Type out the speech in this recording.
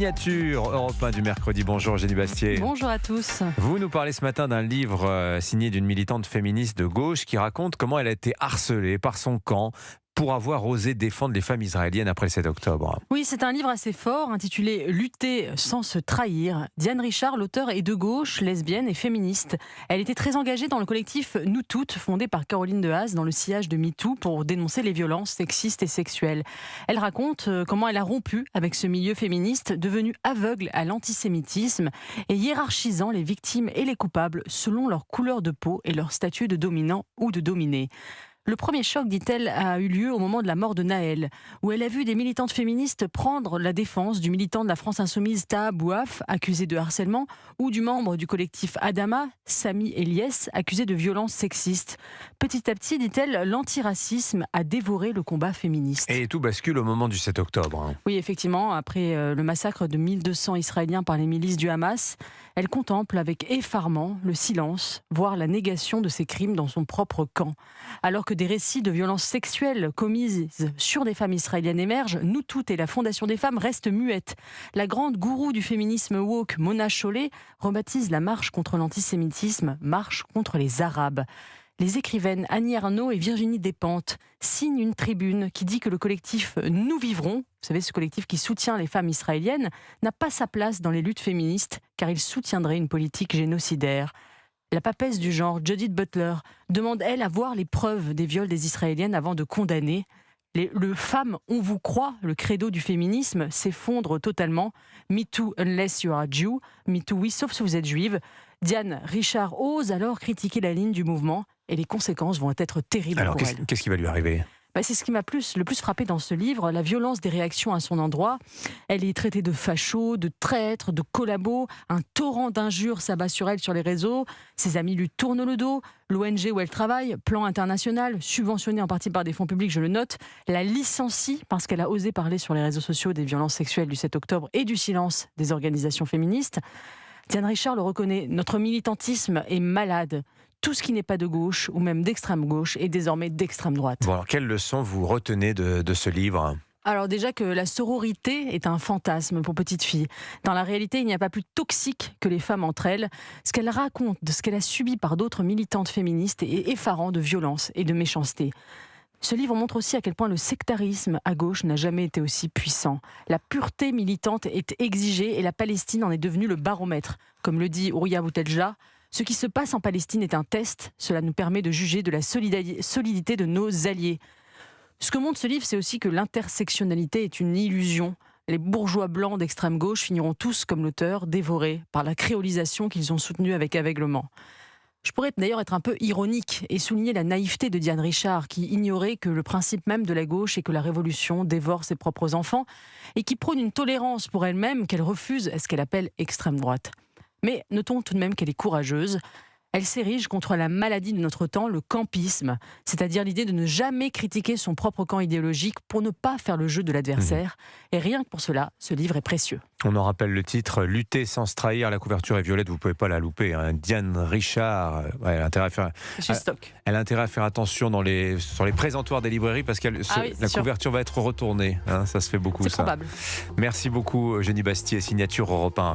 Signature Europe 1 du mercredi. Bonjour Jenny Bastier. Bonjour à tous. Vous nous parlez ce matin d'un livre signé d'une militante féministe de gauche qui raconte comment elle a été harcelée par son camp pour avoir osé défendre les femmes israéliennes après le 7 octobre. Oui, c'est un livre assez fort intitulé « Lutter sans se trahir ». Diane Richard, l'auteure, est de gauche, lesbienne et féministe. Elle était très engagée dans le collectif Nous Toutes, fondé par Caroline de Haas dans le sillage de MeToo pour dénoncer les violences sexistes et sexuelles. Elle raconte comment elle a rompu avec ce milieu féministe devenu aveugle à l'antisémitisme et hiérarchisant les victimes et les coupables selon leur couleur de peau et leur statut de dominant ou de dominé. Le premier choc, dit-elle, a eu lieu au moment de la mort de Naël, où elle a vu des militantes féministes prendre la défense du militant de la France Insoumise Taha Bouaf, accusé de harcèlement, ou du membre du collectif Adama, Sami Eliès, accusé de violences sexistes. Petit à petit, dit-elle, l'antiracisme a dévoré le combat féministe. Et tout bascule au moment du 7 octobre. Oui, effectivement, après le massacre de 1200 Israéliens par les milices du Hamas, elle contemple avec effarement le silence, voire la négation de ces crimes dans son propre camp. Alors que des récits de violences sexuelles commises sur des femmes israéliennes émergent, Nous Toutes et la Fondation des femmes restent muettes. La grande gourou du féminisme woke, Mona Chollet, rebaptise la marche contre l'antisémitisme « Marche contre les Arabes ». Les écrivaines Annie Ernaux et Virginie Despentes signent une tribune qui dit que le collectif Nous Vivrons, vous savez ce collectif qui soutient les femmes israéliennes, n'a pas sa place dans les luttes féministes car il soutiendrait une politique génocidaire. La papesse du genre, Judith Butler, demande elle à voir les preuves des viols des Israéliennes avant de condamner. Le femme, on vous croit, le credo du féminisme s'effondre totalement. Me too unless you are Jew. Me too oui, sauf si vous êtes juive. Diane Richard ose alors critiquer la ligne du mouvement et les conséquences vont être terribles Alors pour elle. qu'est-ce qui va lui arriver ? C'est ce qui m'a le plus frappé dans ce livre, la violence des réactions à son endroit. Elle est traitée de facho, de traître, de collabo. Un torrent d'injures s'abat sur elle sur les réseaux. Ses amis lui tournent le dos. L'ONG où elle travaille, Plan International, subventionné en partie par des fonds publics, je le note, la licencie parce qu'elle a osé parler sur les réseaux sociaux des violences sexuelles du 7 octobre et du silence des organisations féministes. Diane Richard le reconnaît, notre militantisme est malade. Tout ce qui n'est pas de gauche ou même d'extrême gauche est désormais d'extrême droite. Bon, alors quelle leçon vous retenez de ce livre ? Alors déjà que la sororité est un fantasme pour petites filles. Dans la réalité, il n'y a pas plus toxique que les femmes entre elles. Ce qu'elle raconte de ce qu'elle a subi par d'autres militantes féministes est effarant de violence et de méchanceté. Ce livre montre aussi à quel point le sectarisme à gauche n'a jamais été aussi puissant. La pureté militante est exigée et la Palestine en est devenue le baromètre. Comme le dit Ouria Boutelja, ce qui se passe en Palestine est un test. Cela nous permet de juger de la solidité de nos alliés. Ce que montre ce livre, c'est aussi que l'intersectionnalité est une illusion. Les bourgeois blancs d'extrême gauche finiront tous, comme l'auteur, dévorés par la créolisation qu'ils ont soutenue avec aveuglement. Je pourrais d'ailleurs être un peu ironique et souligner la naïveté de Diane Richard, qui ignorait que le principe même de la gauche est que la révolution dévore ses propres enfants et qui prône une tolérance pour elle-même qu'elle refuse à ce qu'elle appelle extrême droite. Mais notons tout de même qu'elle est courageuse. Elle s'érige contre la maladie de notre temps, le campisme, c'est-à-dire l'idée de ne jamais critiquer son propre camp idéologique pour ne pas faire le jeu de l'adversaire. Et rien que pour cela, ce livre est précieux. On en rappelle le titre, Lutter sans se trahir. La couverture est violette, vous ne pouvez pas la louper. Diane Richard, elle a intérêt à faire, elle a intérêt à faire attention sur les présentoirs des librairies parce que la couverture va être retournée. Ça se fait beaucoup. C'est probable. Merci beaucoup Jenny Bastier, signature Europe 1.